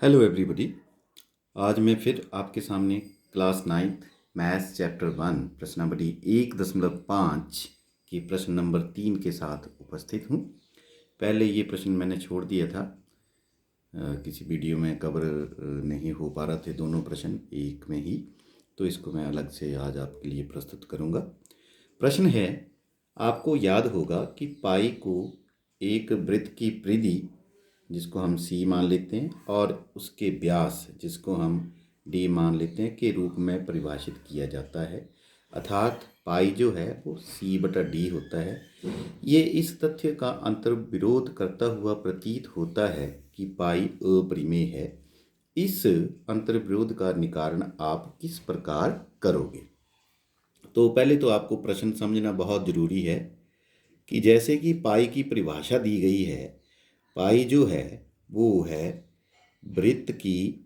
Hello everybody. आज मैं फिर आपके सामने क्लास 9th मैथ्स चैप्टर 1 प्रश्नावली 1.5 की प्रश्न नंबर 3 के साथ उपस्थित हूँ। पहले ये प्रश्न मैंने छोड़ दिया था, किसी वीडियो में कवर नहीं हो पा रहे थे दोनों प्रश्न एक में ही, तो इसको मैं अलग से आज आपके लिए प्रस्तुत करूँगा। प्रश्न है, आपको याद होगा कि पाई को एक वृत्त की परिधि जिसको हम सी मान लेते हैं और उसके व्यास जिसको हम डी मान लेते हैं के रूप में परिभाषित किया जाता है। अर्थात पाई जो है वो C/D होता है। ये इस तथ्य का अंतर्विरोध करता हुआ प्रतीत होता है कि पाई अपरिमेय है। इस अंतर्विरोध का निवारण आप किस प्रकार करोगे? तो पहले तो आपको प्रश्न समझना बहुत ज़रूरी है कि जैसे कि पाई की परिभाषा दी गई है, पाई जो है वो है वृत्त की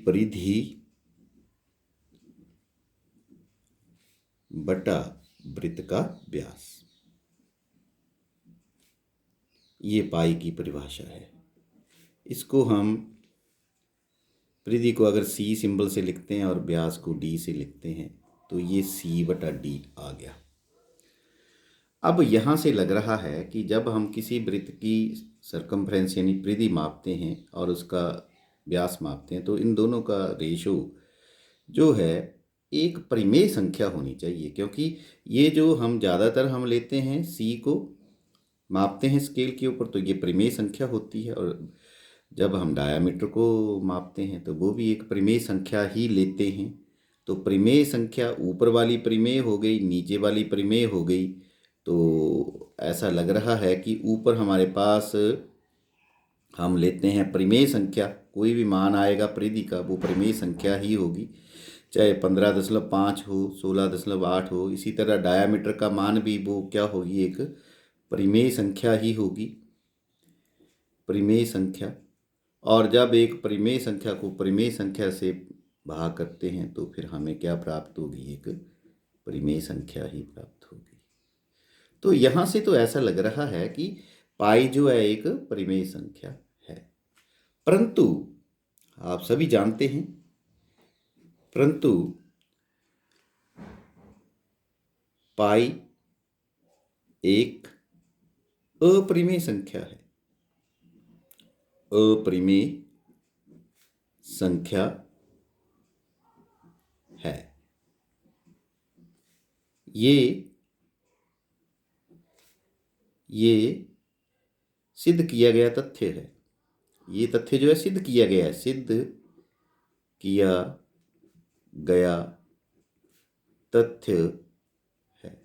परिधि बटा वृत्त का व्यास। ये पाई की परिभाषा है। इसको हम परिधि को अगर C सिंबल से लिखते हैं और व्यास को D से लिखते हैं तो ये C/D आ गया। अब यहाँ से लग रहा है कि जब हम किसी वृत्त की सरकमफ्रेंस यानी परिधि मापते हैं और उसका व्यास मापते हैं तो इन दोनों का रेशो जो है एक परिमेय संख्या होनी चाहिए, क्योंकि ये जो हम ज़्यादातर हम लेते हैं C को मापते हैं स्केल के ऊपर तो ये परिमेय संख्या होती है, और जब हम डायामीटर को मापते हैं तो वो भी एक परिमेय संख्या ही लेते हैं। तो परिमेय संख्या ऊपर वाली परिमेय हो गई, नीचे वाली परिमेय हो गई। तो ऐसा लग रहा है कि ऊपर हमारे पास हम लेते हैं परिमेय संख्या, कोई भी मान आएगा परिधि का वो परिमेय संख्या ही होगी, चाहे 15.5 हो, 16.8 हो। इसी तरह डायामीटर का मान भी वो क्या होगी, एक परिमेय संख्या ही होगी, परिमेय संख्या। और जब एक परिमेय संख्या को परिमेय संख्या से भाग करते हैं तो फिर हमें क्या प्राप्त होगी, एक परिमेय संख्या ही प्राप्त होगी। तो यहाँ से तो ऐसा लग रहा है कि पाई जो है एक परिमेय संख्या है, परंतु आप सभी जानते हैं परंतु पाई एक अपरिमेय संख्या है। अपरिमेय संख्या है। ये सिद्ध किया गया तथ्य है। ये तथ्य जो है सिद्ध किया गया है, सिद्ध किया गया तथ्य है।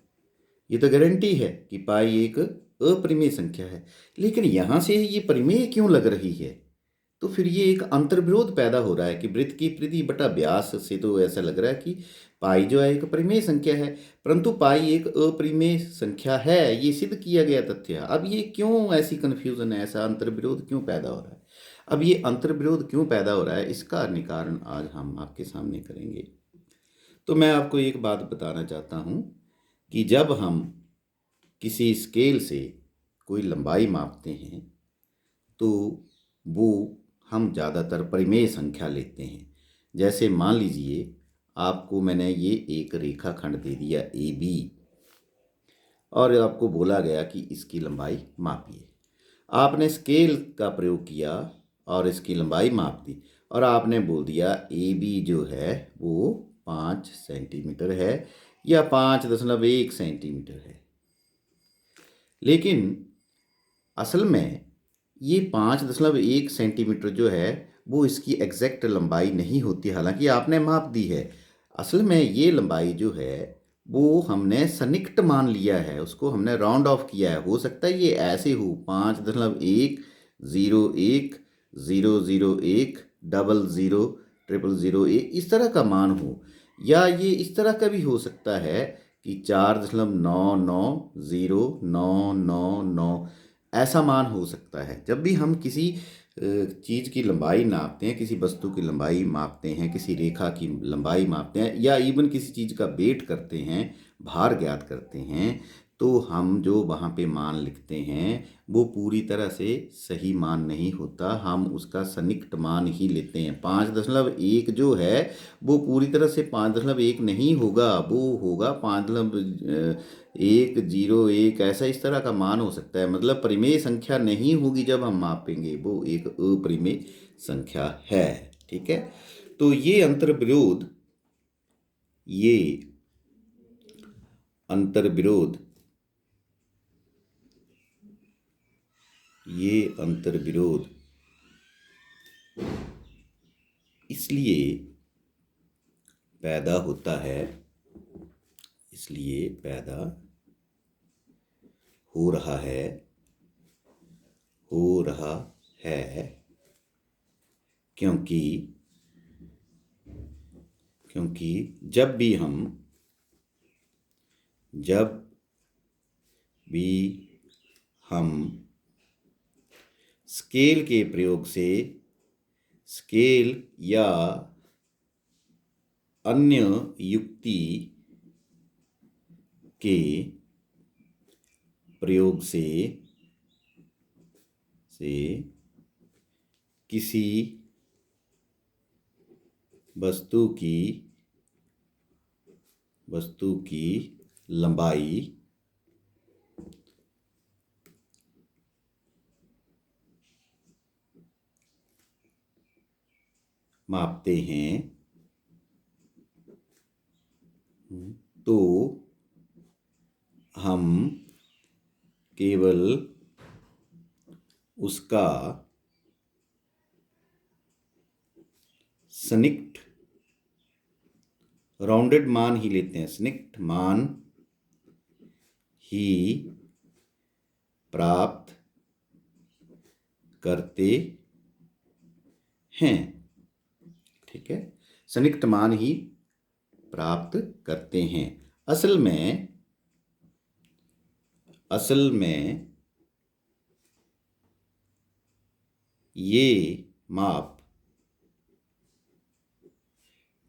ये तो गारंटी है कि पाई एक अपरिमेय संख्या है। लेकिन यहाँ से ये परिमेय क्यों लग रही है? तो फिर ये एक अंतर्विरोध पैदा हो रहा है कि वृत्त की परिधि बटा व्यास से तो ऐसा लग रहा है कि पाई जो है एक परिमेय संख्या है, परंतु पाई एक अपरिमेय संख्या है। ये सिद्ध किया गया तथ्य है। अब ये क्यों ऐसी कन्फ्यूजन है, ऐसा अंतर्विरोध क्यों पैदा हो रहा है? अब ये अंतर्विरोध क्यों पैदा हो रहा है, इसका निवारण आज हम आपके सामने करेंगे। तो मैं आपको एक बात बताना चाहता हूँ कि जब हम किसी स्केल से कोई लंबाई मापते हैं तो वो हम ज़्यादातर परिमेय संख्या लेते हैं। जैसे मान लीजिए आपको मैंने ये एक रेखाखंड दे दिया AB और आपको बोला गया कि इसकी लंबाई मापिए। आपने स्केल का प्रयोग किया और इसकी लंबाई माप दी और आपने बोल दिया AB जो है वो 5 सेंटीमीटर है या 5.1 सेंटीमीटर है। लेकिन असल में ये 5.1 सेंटीमीटर जो है वो इसकी एग्जैक्ट लंबाई नहीं होती, हालांकि आपने माप दी है। असल में ये लंबाई जो है वो हमने सन्निकट मान लिया है, उसको हमने राउंड ऑफ किया है। हो सकता है ये ऐसे हो 5.101001000000001 इस तरह का मान हो, या ये इस तरह का भी हो सकता है कि 4.99099 ऐसा मान हो सकता है। जब भी हम किसी चीज़ की लंबाई नापते हैं, किसी वस्तु की लंबाई मापते हैं, किसी रेखा की लंबाई मापते हैं, या इवन किसी चीज़ का वेट करते हैं, भार ज्ञात करते हैं, तो हम जो वहाँ पे मान लिखते हैं वो पूरी तरह से सही मान नहीं होता, हम उसका सन्निकट मान ही लेते हैं। 5.1 जो है वो पूरी तरह से 5.1 नहीं होगा, वो होगा 5.101, ऐसा इस तरह का मान हो सकता है। मतलब परिमेय संख्या नहीं होगी जब हम मापेंगे, वो एक अपरिमेय संख्या है। ठीक है, तो ये अंतर्विरोध ये अंतर्विरोध इसलिए पैदा होता है, इसलिए पैदा हो रहा है क्योंकि जब भी हम स्केल के प्रयोग से, स्केल या अन्य युक्ति के प्रयोग से किसी वस्तु की लंबाई मापते हैं तो हम केवल उसका सन्निकट राउंडेड मान ही लेते हैं, सन्निकट मान ही प्राप्त करते हैं। ठीक है, सन्निकट मान ही प्राप्त करते हैं। असल में ये माप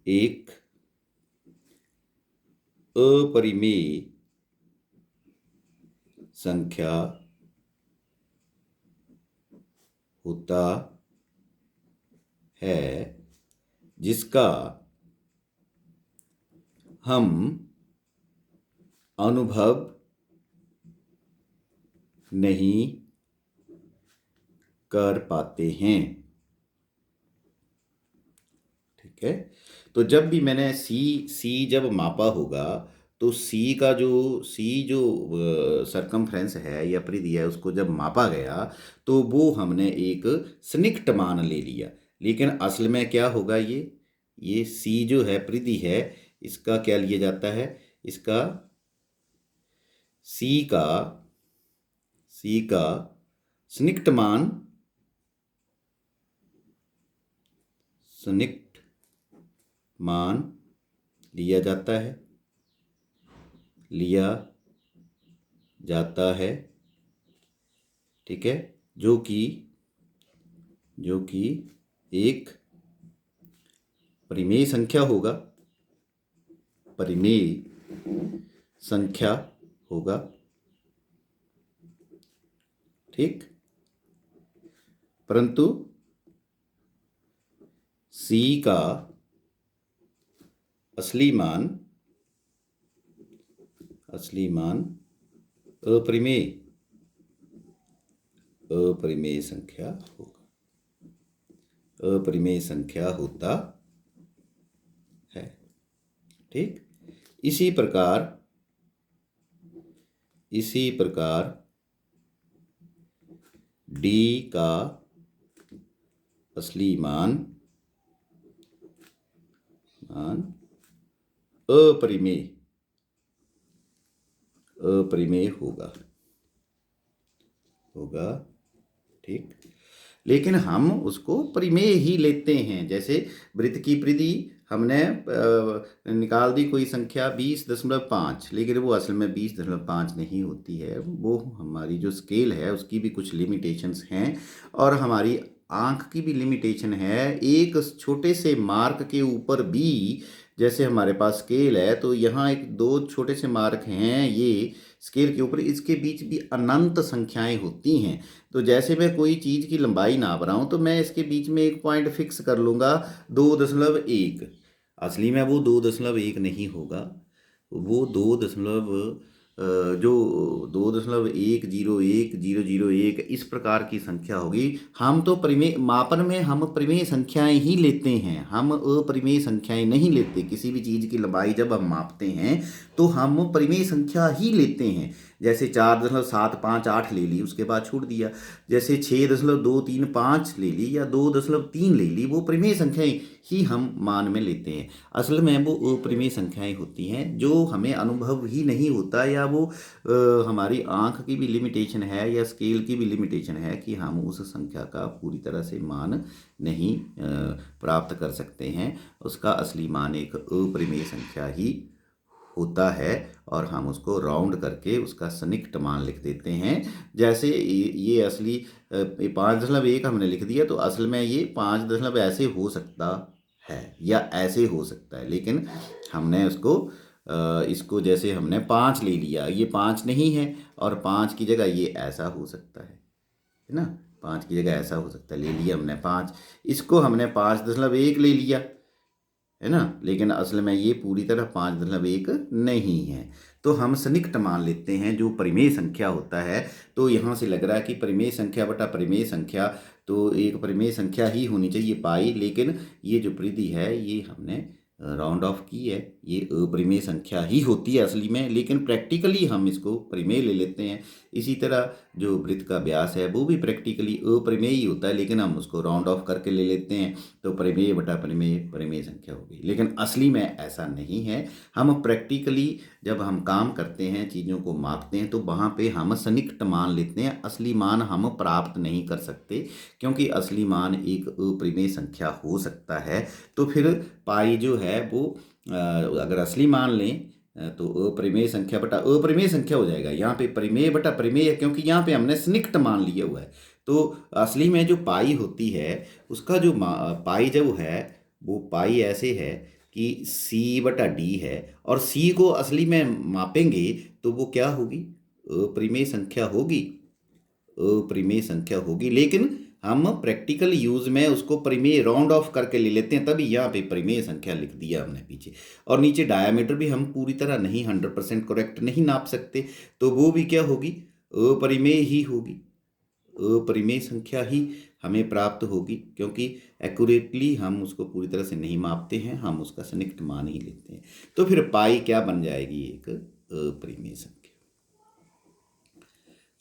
एक अपरिमेय संख्या होता है जिसका हम अनुभव नहीं कर पाते हैं। ठीक है, तो जब भी मैंने सी जब मापा होगा तो सी जो सरकमफ्रेंस है या परिधि है उसको जब मापा गया तो वो हमने एक सन्निकट मान ले लिया। लेकिन असल में क्या होगा, ये सी जो है परिधि है, इसका क्या लिया जाता है, इसका सी का सन्निकट मान लिया जाता है। ठीक है, जो कि एक परिमेय संख्या होगा। ठीक, परंतु C का असली मान अपरिमेय संख्या होता है। ठीक, इसी प्रकार D का असली मान अपरिमेय होगा। ठीक, लेकिन हम उसको परिमेय ही लेते हैं। जैसे वृत्त की परिधि हमने निकाल दी कोई संख्या 20.5, लेकिन वो असल में 20.5 नहीं होती है। वो हमारी जो स्केल है उसकी भी कुछ लिमिटेशंस हैं और हमारी आंख की भी लिमिटेशन है। एक छोटे से मार्क के ऊपर भी, जैसे हमारे पास स्केल है तो यहाँ एक दो छोटे से मार्क हैं, ये स्केल के ऊपर, इसके बीच भी अनंत संख्याएं होती हैं। तो जैसे मैं कोई चीज़ की लंबाई नाप रहा हूँ तो मैं इसके बीच में एक पॉइंट फिक्स कर लूँगा 2.1। असली में वो 2.1 नहीं होगा, वो जो 2.1010001 इस प्रकार की संख्या होगी। हम तो परिमेय मापन में हम परिमेय संख्याएं ही लेते हैं, हम अपरिमेय संख्याएं नहीं लेते। किसी भी चीज़ की लंबाई जब हम मापते हैं तो हम परिमेय संख्या ही लेते हैं। जैसे 4.758 ले ली, उसके बाद छोड़ दिया। जैसे 6.235 ले ली या 2.3 ले ली, वो परिमेय संख्याएं ही हम मान में लेते हैं। असल में वो अपरिमेय संख्याएं होती हैं जो हमें अनुभव ही नहीं होता, या वो हमारी आंख की भी लिमिटेशन है या स्केल की भी लिमिटेशन है कि हम उस संख्या का पूरी तरह से मान नहीं प्राप्त कर सकते हैं। उसका असली मान एक अपरिमेय संख्या ही होता है और हम उसको राउंड करके उसका सन्निकट मान लिख देते हैं। जैसे ये असली 5.1 हमने लिख दिया, तो असल में ये 5 ऐसे हो सकता है या ऐसे हो सकता है, लेकिन हमने इसको जैसे हमने 5 ले लिया, ये 5 नहीं है, और 5 की जगह ये ऐसा हो सकता है ना, 5 की जगह ऐसा हो सकता है, ले लिया हमने 5, इसको हमने 5.1 ले लिया, है ना, लेकिन असल में ये पूरी तरह 5.1 नहीं है। तो हम सन्निकट मान लेते हैं जो परिमेय संख्या होता है। तो यहाँ से लग रहा है कि परिमेय संख्या बटा परिमेय संख्या, तो एक परिमेय संख्या ही होनी चाहिए पाई, लेकिन ये जो परिधि है ये हमने राउंड ऑफ की है, ये अपरिमेय संख्या ही होती है असली में, लेकिन प्रैक्टिकली हम इसको परिमेय ले लेते हैं। इसी तरह जो वृत्त का व्यास है वो भी प्रैक्टिकली अपरिमेय ही होता है, लेकिन हम उसको राउंड ऑफ करके ले लेते हैं, तो परिमेय बटा परिमेय परिमेय संख्या होगी। लेकिन असली में ऐसा नहीं है। हम प्रैक्टिकली जब हम काम करते हैं, चीज़ों को मापते हैं, तो वहाँ पे हम सन्निकट मान लेते हैं, असली मान हम प्राप्त नहीं कर सकते, क्योंकि असली मान एक अपरिमेय संख्या हो सकता है। तो फिर पाई जो है वो अगर असली मान लें तो अपरिमेय संख्या बटा अपरिमेय संख्या हो जाएगा। यहाँ पे परिमेय बटा परिमेय है, क्योंकि यहाँ पे हमने सन्निकट मान लिया हुआ है। तो असली में जो पाई होती है उसका जो पाई जो है वो पाई ऐसे है कि C/D है, और C को असली में मापेंगे तो वो क्या होगी, अपरिमेय संख्या होगी, अपरिमेय संख्या होगी। लेकिन हम प्रैक्टिकल यूज में उसको परिमेय राउंड ऑफ करके ले लेते हैं, तभी यहाँ पे परिमेय संख्या लिख दिया हमने पीछे। और नीचे डायामीटर भी हम पूरी तरह नहीं 100% करेक्ट नहीं नाप सकते, तो वो भी क्या होगी, अपरिमेय ही होगी, अपरिमेय संख्या ही हमें प्राप्त होगी, क्योंकि एक्यूरेटली हम उसको पूरी तरह से नहीं मापते हैं, हम उसका सन्निकट मान ही लेते हैं। तो फिर पाई क्या बन जाएगी, एक अपरिमेय संख्या।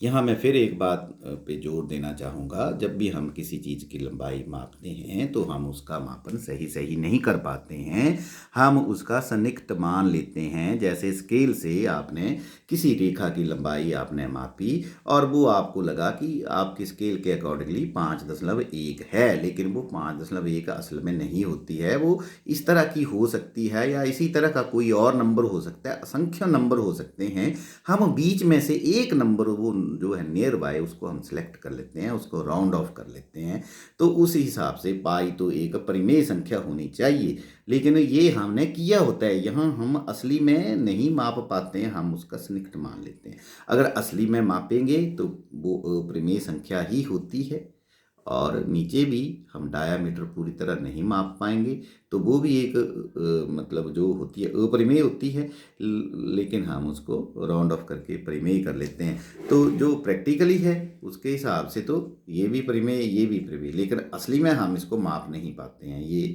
यहाँ मैं फिर एक बात पे जोर देना चाहूँगा, जब भी हम किसी चीज़ की लंबाई मापते हैं तो हम उसका मापन सही सही नहीं कर पाते हैं, हम उसका सन्निकट मान लेते हैं। जैसे स्केल से आपने किसी रेखा की लंबाई आपने मापी और वो आपको लगा कि आपके स्केल के अकॉर्डिंगली 5.1 है, लेकिन वो 5.1 असल में नहीं होती है, वो इस तरह की हो सकती है या इसी तरह का कोई और नंबर हो सकता है, असंख्य नंबर हो सकते हैं। हम बीच में से एक नंबर वो जो है नियर बाय उसको हम सिलेक्ट कर लेते हैं, उसको राउंड ऑफ कर लेते हैं। तो उस हिसाब से पाई तो एक परिमेय संख्या होनी चाहिए, लेकिन ये हमने किया होता है, यहाँ हम असली में नहीं माप पाते हैं, हम उसका सन्निकट मान लेते हैं। अगर असली में मापेंगे तो वो अपरिमेय संख्या ही होती है, और नीचे भी हम डायामीटर पूरी तरह नहीं माप पाएंगे, तो वो भी एक मतलब जो होती है अपरिमेय होती है, लेकिन हम उसको राउंड ऑफ करके परिमेय कर लेते हैं। तो जो प्रैक्टिकली है उसके हिसाब से तो ये भी परिमेय ये भी परिमेय, लेकिन असली में हम इसको माप नहीं पाते हैं, ये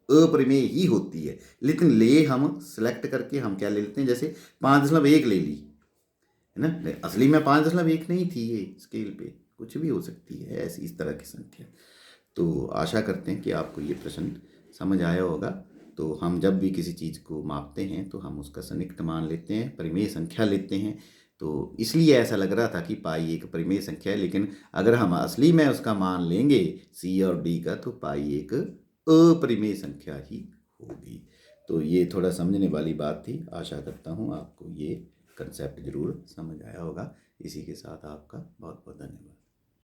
अपरिमेय ही होती है। लेकिन ले हम सिलेक्ट करके हम क्या ले लेते हैं, जैसे 5.1 ले ली है ना, असली में 5.1 नहीं थी, ये स्केल पे कुछ भी हो सकती है ऐसी इस तरह की संख्या। तो आशा करते हैं कि आपको ये प्रश्न समझ आया होगा। तो हम जब भी किसी चीज़ को मापते हैं तो हम उसका सन्निकट मान लेते हैं, परिमेय संख्या लेते हैं। तो इसलिए ऐसा लग रहा था कि पाई एक परिमेय संख्या है, लेकिन अगर हम असली में उसका मान लेंगे C और D का, तो पाई एक अपरिमेय संख्या ही होगी। तो ये थोड़ा समझने वाली बात थी। आशा करता हूँ आपको ये कंसेप्ट ज़रूर समझ आया होगा। इसी के साथ आपका बहुत बहुत धन्यवाद।